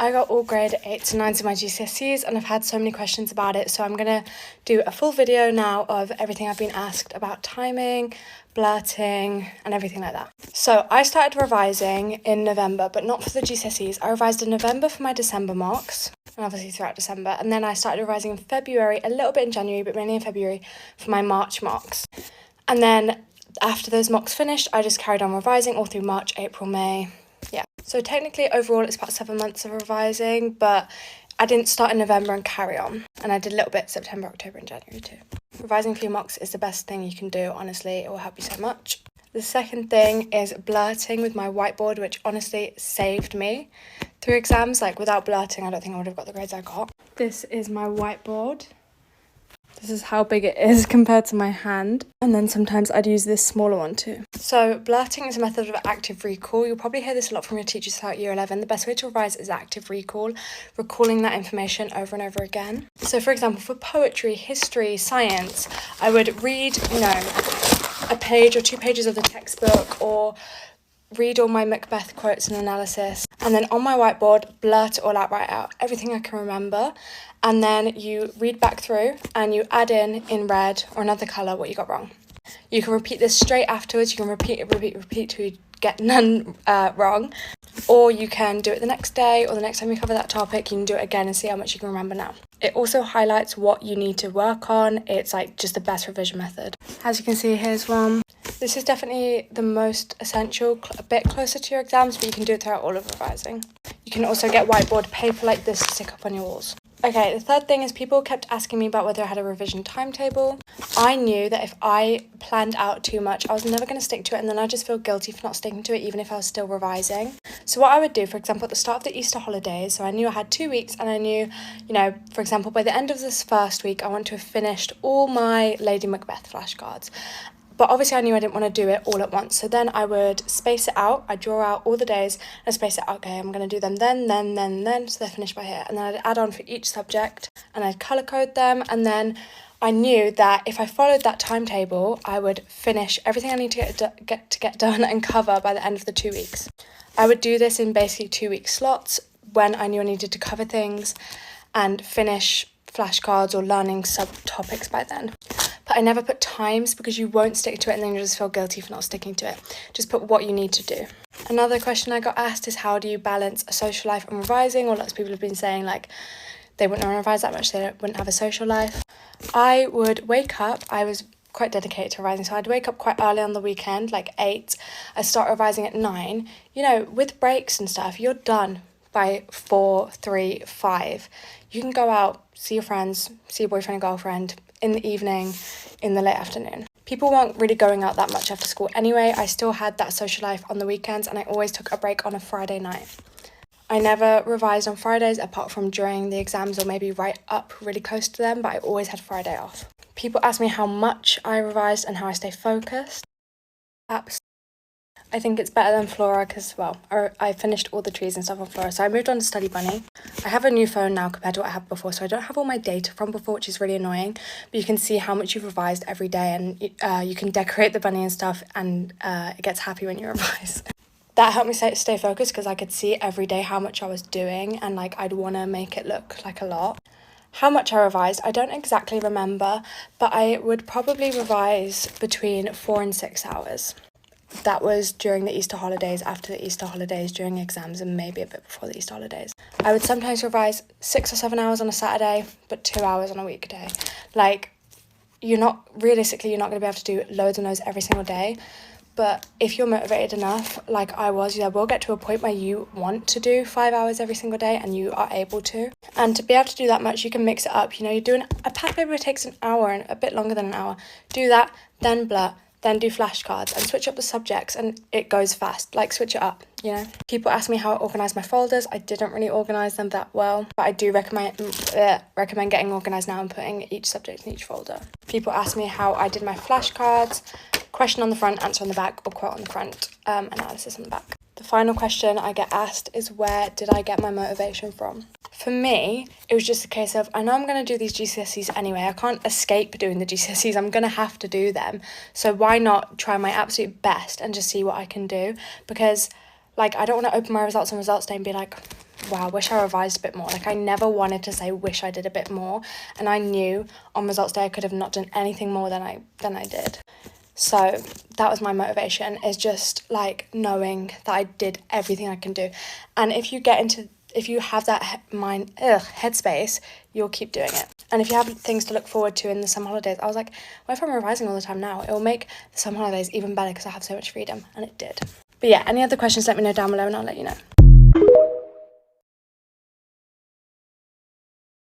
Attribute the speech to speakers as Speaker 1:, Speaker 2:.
Speaker 1: I got all grade 8s and 9s in my GCSEs and I've had so many questions about it, so I'm going to do a full video now of everything I've been asked about timing, blurting and everything like that. So I started revising in November, but not for the GCSEs. I revised in November for my December marks, and obviously throughout December, and then I started revising in February, a little bit in January, but mainly in February for my March marks. And then after those mocks finished, I just carried on revising all through March, April, May. Yeah. So technically overall it's about 7 months of revising, but I didn't start in November and carry on. And I did a little bit September, October and January too. Revising for your mocks is the best thing you can do, honestly. It will help you so much. The second thing is blurting with my whiteboard, which honestly saved me through exams. Like without blurting, I don't think I would have got the grades I got. This is my whiteboard. This is how big it is compared to my hand. And then sometimes I'd use this smaller one too. So blurting is a method of active recall. You'll probably hear this a lot from your teachers throughout year 11. The best way to revise is active recall, recalling that information over and over again. So for example, for poetry, history, science, I would read, a page or 2 pages of the textbook or read all my Macbeth quotes and analysis, and then on my whiteboard blurt it all out, write out everything I can remember, and then you read back through and you add in red or another colour what you got wrong. You can repeat this straight afterwards. You can repeat till you get none wrong, or you can do it the next day or the next time you cover that topic. You can do it again and see how much you can remember now. It also highlights what you need to work on. It's like just the best revision method. As you can see, here's one. This is definitely the most essential, a bit closer to your exams, but you can do it throughout all of revising. You can also get whiteboard paper like this to stick up on your walls. Okay, the third thing is people kept asking me about whether I had a revision timetable. I knew that if I planned out too much, I was never going to stick to it, and then I'd just feel guilty for not sticking to it even if I was still revising. So what I would do, for example, at the start of the Easter holidays, so I knew I had 2 weeks, and I knew, for example, by the end of this first week, I want to have finished all my Lady Macbeth flashcards. But obviously I knew I didn't want to do it all at once. So then I would space it out. I'd draw out all the days and space it out. Okay, I'm going to do them then. So they're finished by here. And then I'd add on for each subject and I'd colour code them. And then I knew that if I followed that timetable, I would finish everything I need to get done and cover by the end of the 2 weeks. I would do this in basically 2-week slots when I knew I needed to cover things and finish flashcards or learning subtopics by then. But I never put times because you won't stick to it and then you'll just feel guilty for not sticking to it. Just put what you need to do. Another question I got asked is how do you balance a social life and revising? Or lots of people have been saying like they wouldn't want to revise that much, they wouldn't have a social life. I would wake up, I was quite dedicated to revising, so I'd wake up quite early on the weekend, like 8. I'd start revising at 9. With breaks and stuff, you're done by 4, 3, 5. You can go out, see your friends, see your boyfriend and girlfriend in the evening, in the late afternoon. People weren't really going out that much after school anyway. I still had that social life on the weekends and I always took a break on a Friday night. I never revised on Fridays apart from during the exams or maybe right up really close to them, but I always had Friday off. People ask me how much I revised and how I stay focused. I think it's better than Flora because, I finished all the trees and stuff on Flora, so I moved on to Study Bunny. I have a new phone now compared to what I had before, so I don't have all my data from before, which is really annoying, but you can see how much you've revised every day, and you can decorate the bunny and stuff, and it gets happy when you revise. That helped me stay focused because I could see every day how much I was doing, and I'd want to make it look like a lot. How much I revised, I don't exactly remember, but I would probably revise between 4 and 6 hours. That was during the Easter holidays, after the Easter holidays, during exams, and maybe a bit before the Easter holidays. I would sometimes revise 6 or 7 hours on a Saturday, but 2 hours on a weekday. You're not going to be able to do loads and loads every single day, but if you're motivated enough, like I was, you will get to a point where you want to do 5 hours every single day, and you are able to. And to be able to do that much, you can mix it up. You're doing a pad paper takes an hour and a bit longer than an hour. Do that, then blurt. Then do flashcards and switch up the subjects, and it goes fast. Switch it up, People ask me how I organise my folders. I didn't really organise them that well, but I do recommend getting organised now and putting each subject in each folder. People ask me how I did my flashcards, question on the front, answer on the back, or quote on the front, analysis on the back. The final question I get asked is where did I get my motivation from? For me, it was just a case of, I know I'm going to do these GCSEs anyway. I can't escape doing the GCSEs. I'm going to have to do them. So why not try my absolute best and just see what I can do? Because, I don't want to open my results on results day and be like, wow, wish I revised a bit more. Like, I never wanted to say wish I did a bit more, and I knew on results day I could have not done anything more than I did. So that was my motivation, is just like knowing that I did everything I can do. And if you have that headspace, you'll keep doing it. And if you have things to look forward to in the summer holidays, I was like, well, if I'm revising all the time now, it will make the summer holidays even better because I have so much freedom, and it did. But yeah, any other questions, let me know down below and I'll let you know.